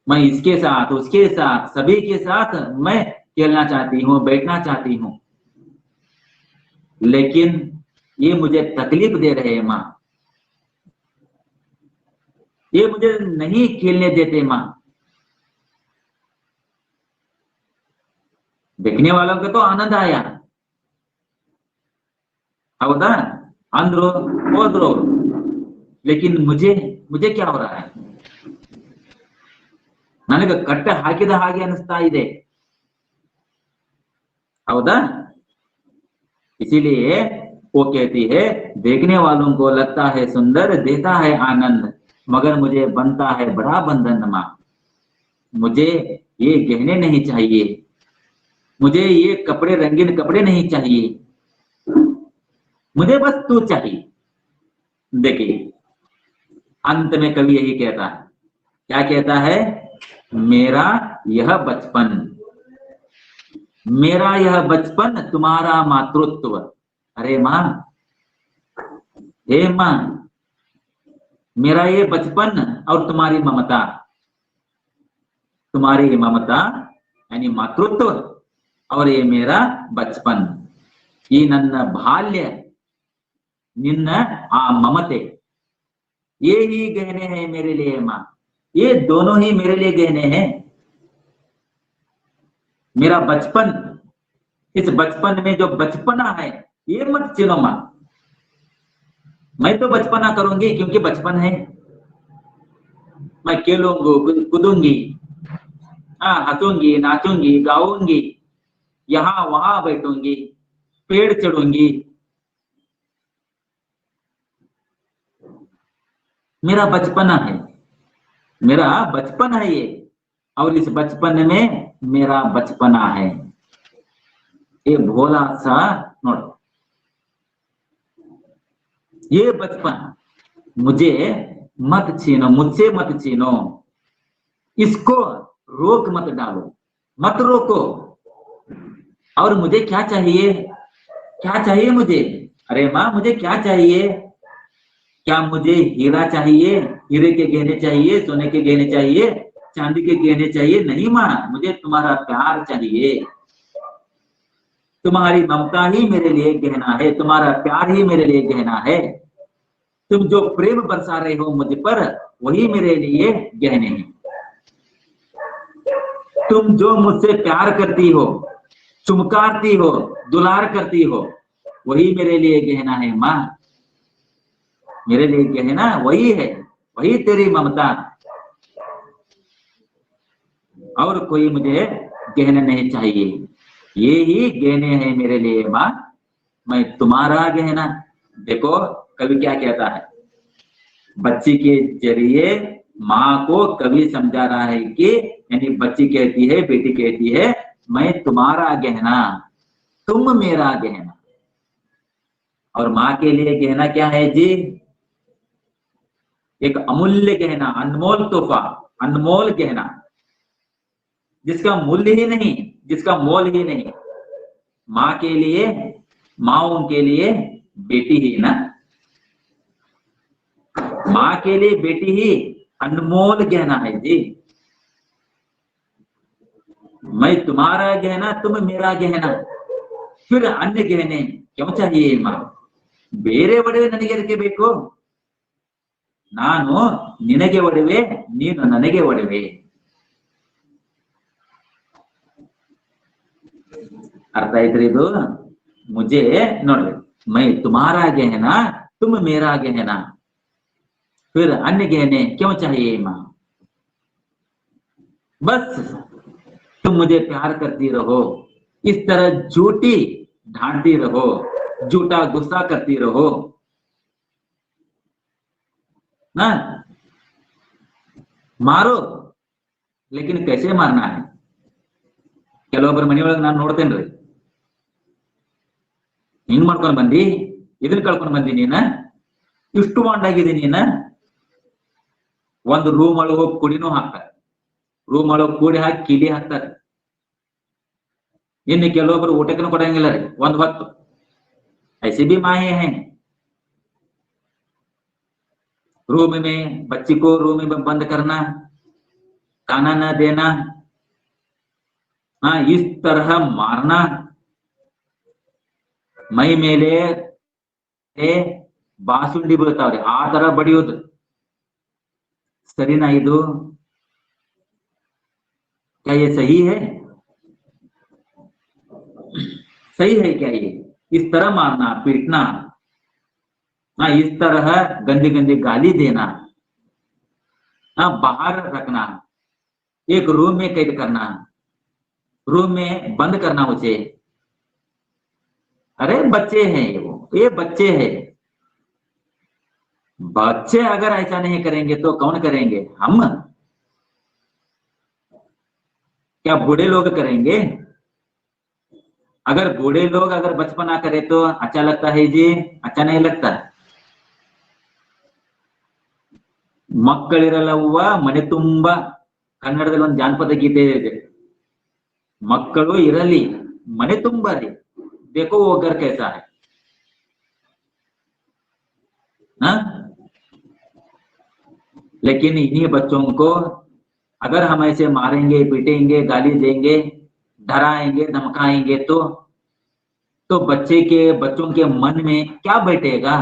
मैं इसके साथ, उसके साथ, सभी के साथ मैं खेलना चाहती हूँ, बैठना चाहती हूँ, लेकिन ये मुझे तकलीफ दे रहे हैं माँ, ये मुझे नहीं खेलने देते माँ। देखने वालों को तो आनंद आया, हौदा अंदरो होद्रो, लेकिन मुझे क्या हो रहा है? ನನಗೆ ಕಟ್ಟೆ ಹಾಕಿದ ಹಾಗೆ ಅನಿಸ್ತಾ ಇದೆ, हौदा? इसीलिए वो कहती है, देखने वालों को लगता है सुंदर, देता है आनंद, मगर मुझे बनता है बड़ा बंधन माँ। मुझे ये गहने नहीं चाहिए, मुझे ये कपड़े, रंगीन कपड़े नहीं चाहिए, मुझे बस तू चाहिए। देखिए, अंत में कवि यही कहता है, क्या कहता है? मेरा यह बचपन, मेरा यह बचपन, तुम्हारा मातृत्व। अरे माँ, हे माँ, मेरा ये बचपन और तुम्हारी ममता, तुम्हारी ममता यानी मातृत्व, और ये मेरा बचपन, ये ನನ್ನ ಬಾಲ್ಯ, ನಿನ್ನ ಆ ಮಮತೆ, ये ही गहने हैं मेरे लिए माँ, ये दोनों ही मेरे लिए गहने हैं। मेरा बचपन, इस बचपन में जो बचपना है, ये मत छीनो माँ। मैं तो बचपना करूंगी क्योंकि बचपन है, मैं खेलूंगी, कूदूंगी, हंसूंगी, नाचूंगी, गाऊंगी, यहाँ वहां बैठूंगी, पेड़ चढ़ूंगी। मेरा बचपना है, मेरा बचपन है ये, और इस बचपन में मेरा बचपना है। ये भोला सा नोट, ये बचपन मुझे मत छीनो, मुझसे मत छीनो, इसको रोक मत डालो, मत रोको। और मुझे क्या चाहिए? क्या चाहिए मुझे? अरे माँ, मुझे क्या चाहिए? क्या मुझे हीरा चाहिए, हीरे के गहने चाहिए, सोने के गहने चाहिए, चांदी के गहने चाहिए? नहीं माँ, मुझे तुम्हारा प्यार चाहिए, तुम्हारी ममता ही मेरे लिए गहना है, तुम्हारा प्यार ही मेरे लिए गहना है। तुम जो प्रेम बरसा रहे हो मुझ पर, वही मेरे लिए गहने हैं। तुम जो मुझसे प्यार करती हो, चुमकारती हो, दुलार करती हो, वही मेरे लिए गहना है माँ। मेरे लिए गहना वही है, वही तेरी ममता, और कोई मुझे गहने नहीं चाहिए। ये ही गहने हैं मेरे लिए माँ, मैं तुम्हारा गहना। देखो, कवि क्या कहता है? बच्ची के जरिए माँ को कवि समझा रहा है कि, यानी बच्ची कहती है, बेटी कहती है, मैं तुम्हारा गहना, तुम मेरा गहना। और माँ के लिए गहना क्या है जी? एक अमूल्य गहना, अनमोल तोहफा, अनमोल गहना, जिसका मूल्य ही नहीं, जिसका मोल ही नहीं। माँ के लिए, माँ के लिए बेटी ही ना, माँ के लिए बेटी ही अनमोल गहना है जी। मैं तुम्हारा गहना, तुम मेरा गहना, फिर अन्य गहने क्यों चाहिए माँ? ಬೇರೆ ಒಡವೆ ನನಗೆ ಅದಕ್ಕೆ ಬೇಕು? ನಾನು ನಿನಗೆ ಒಡವೆ, ನೀನು ನನಗೆ ಒಡವೆ. ಅರ್ಥ ಆಯ್ತ್ರಿ ಇದು? ಮುಜೆ ನೋಡ್ರಿ, ಮೈ ತುಮಾರಾ ಗಹನಾ, ತುಮ್ ಮೇರಾ ಗಹನಾ, फिर अन्य गहने क्यों चाहिए माँ? बस तुम मुझे प्यार करती रहो, इस तरह झूठी ढांटती रहो, झूठा गुस्सा करती रहो ना. मारो, लेकिन कैसे मारना है? ಕೆಲವೊಬ್ಬರ ಮನೆಯೊಳಗೆ ನಾನು ನೋಡ್ತೇನ್ರಿ, ಹಿಂಗ್ ಮಾಡ್ಕೊಂಡ್ ಬಂದಿ, ಇದನ್ನ ಕಳ್ಕೊಂಡ್ ಬಂದಿ ನೀನ, ಇಷ್ಟು ಮಾಡಾಗಿದೆ ನೀನ. ಒಂದು ರೂಮ್ ಒಳಗೆ ಹೋಗಿ ಕುಡಿನೂ ಹಾಕ್ತಾರೆ, ರೂಮ್ ಒಳಗೆ ಕೂಡಿ ಹಾಕಿ ಕಿಡಿ ಹಾಕ್ತಾರೆ. ಇನ್ನು ಕೆಲವೊಬ್ರು ಊಟಕ್ಕೂ ಕೊಡಂಗಿಲ್ಲ ರೀ ಒಂದ್ ಹೊತ್ತು. ऐसे भी माए हैं, रूम में बच्ची को रूम में बंद करना, खाना न देना, हाँ इस तरह मारना, ಮೈ ಮೇಲೆ ಬಾಸುಂಡಿ ಬೀಳ್ತಾವ್ರಿ ಆ ತರ ಬಡಿಯೋದು. ಸರಿನಾ ಇದು? क्या ये सही है? सही है क्या ये? इस तरह मारना, पीटना, हाँ इस तरह गंदी गंदी गाली देना, हाँ बाहर रखना, एक रूम में कैद करना, रूम में बंद करना उसे. अरे बच्चे हैं ये बच्चे हैं. बच्चे अगर ऐसा नहीं करेंगे तो कौन करेंगे? हम? क्या बूढ़े लोग करेंगे? अगर बूढ़े लोग अगर बचपना करे तो अच्छा लगता है जी? अच्छा नहीं लगता. ಮಕ್ಕಳಿರಲ್ಲವ್ವ ಮನೆ ತುಂಬಾ, ಕನ್ನಡದಲ್ಲಿ ಒಂದು ಜಾನಪದ ಗೀತೆ ಇದೆ, ಮಕ್ಕಳು ಇರಲಿ ಮನೆ ತುಂಬಾ ರೀ, देखो वो घर कैसा है ना. लेकिन इन्हीं बच्चों को अगर हम ऐसे मारेंगे, पीटेंगे, गाली देंगे, डराएंगे, धमकाएंगे तो बच्चों के मन में क्या बैठेगा?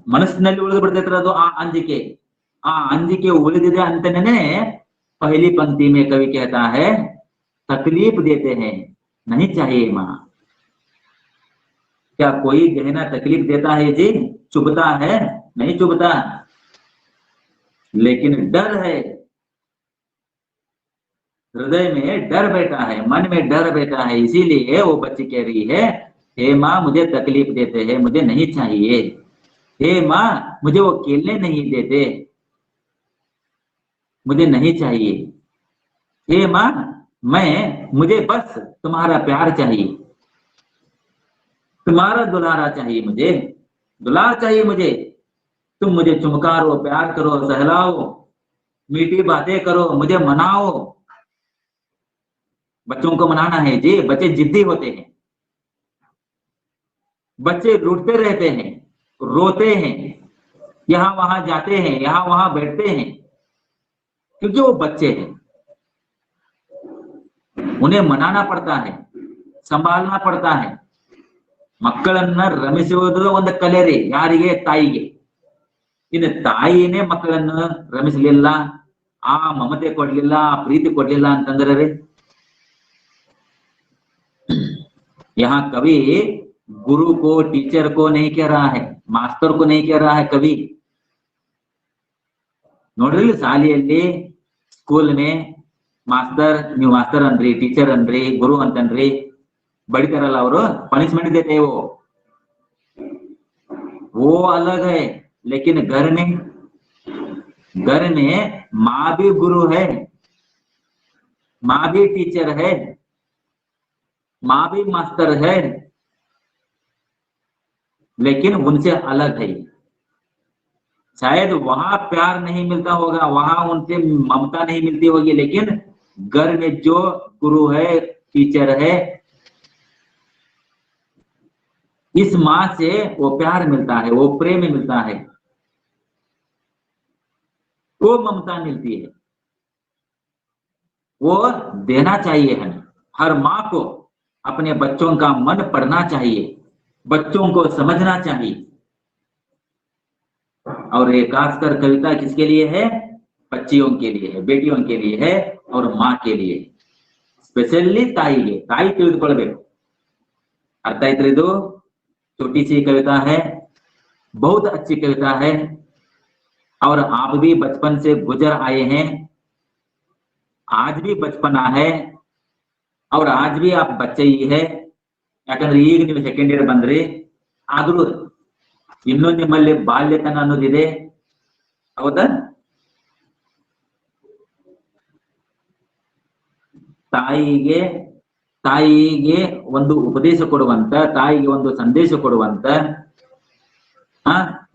ಮನಸ್ಸಿನಲ್ಲಿ ಉಳಿದು ಬಿಡ್ತೈತ್ರ ಅದು ಆ ಅಂಜಿಕೆ ಉಳಿದಿದೆ ಅಂತನೇ पहली पंक्ति में कवि कहता है, तकलीफ देते हैं नहीं चाहिए माँ. क्या कोई गहना तकलीफ देता है जी? चुभता है? नहीं चुभता, लेकिन डर है, हृदय में डर बैठा है, मन में डर बैठा है. इसीलिए वो बच्ची कह रही है, हे माँ मुझे तकलीफ देते हैं, मुझे नहीं चाहिए. हे माँ मुझे वो खेलने नहीं देते, मुझे नहीं चाहिए. हे माँ मुझे बस तुम्हारा प्यार चाहिए, तुम्हारा दुलारा चाहिए, मुझे दुलार चाहिए मुझे. तुम मुझे चुमकारो, प्यार करो, सहलाओ, मीठी बातें करो, मुझे मनाओ. बच्चों को मनाना है जी. बच्चे जिद्दी होते हैं, बच्चे रूठते रहते हैं, रोते हैं, यहाँ वहां जाते हैं, यहाँ वहां बैठते हैं, क्योंकि वो बच्चे हैं. उन्हें मनाना पड़ता है, संभालना पड़ता है. ಮಕ್ಕಳನ್ನ ರಮಿಸುವುದು ಒಂದು ಕಲೆ ರೀ, ಯಾರಿಗೆ? ತಾಯಿಗೆ. ಇನ್ನು ತಾಯಿನೇ ಮಕ್ಕಳನ್ನು ರಮಿಸಲಿಲ್ಲ, ಆ ಮಮತೆ ಕೊಡ್ಲಿಲ್ಲ, ಆ ಪ್ರೀತಿ ಕೊಡ್ಲಿಲ್ಲ ಅಂತಂದ್ರೆ ರೀ, यहाँ कवि गुरु को, टीचर को नहीं कह रहा है, मास्टर को नहीं कह रहा है कवि. ನೋಡ್ರಿ ಶಾಲೆಯಲ್ಲಿ, ಸ್ಕೂಲ್ ಮೇ ಮಾಸ್ತರ್, ನೀವು ಮಾಸ್ತರ್ ಅನ್ರಿ, ಟೀಚರ್ ಅನ್ರಿ, ಗುರು ಅಂತನ್ರಿ, ಬಡಿತಾರಲ್ಲ ಅವರು, पनिशमेंट देते हैं वो अलग है. लेकिन घर में माँ भी गुरु है, माँ भी टीचर है, माँ भी मास्टर है, लेकिन उनसे अलग है. शायद वहां प्यार नहीं मिलता होगा, वहां उनसे ममता नहीं मिलती होगी, लेकिन घर में जो गुरु है, टीचर है। इस माँ से वो प्यार मिलता है, वो प्रेम मिलता है, वो ममता मिलती है, वो देना चाहिए हमें। हर माँ को अपने बच्चों का मन पढ़ना चाहिए, बच्चों को समझना चाहिए। और ये खासकर कविता किसके लिए है? बच्चियों के लिए है, बेटियों के लिए है और माँ के लिए, स्पेशली ताईगे, ताई ತಿಳಿದುಕೊಳ್ಳಬೇಕು। अर्थ आಯ್ತು ಇದು? छोटी सी कविता है, बहुत अच्छी कविता है, और आप भी बचपन से गुजर आए हैं, आज भी बचपना है, और आज भी आप बच्चे ही है। ಯಾಕಂದ್ರೆ ಈಗ ನೀವು ಸೆಕೆಂಡ್ ಇಯರ್ ಬಂದ್ರಿ, ಆದ್ರೂ ಇನ್ನೂ ನಿಮ್ಮಲ್ಲಿ ಬಾಲ್ಯತನ ಅನ್ನೋದಿದೆ, ಹೌದಾ? ತಾಯಿಗೆ ಒಂದು उपदेश ಕೊಡುವಂತ, ತಾಯಿಗೆ ಒಂದು संदेश ಕೊಡುವಂತ,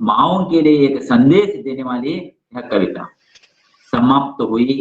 माओं के लिए एक संदेश देने वाली यह कविता समाप्त हुई।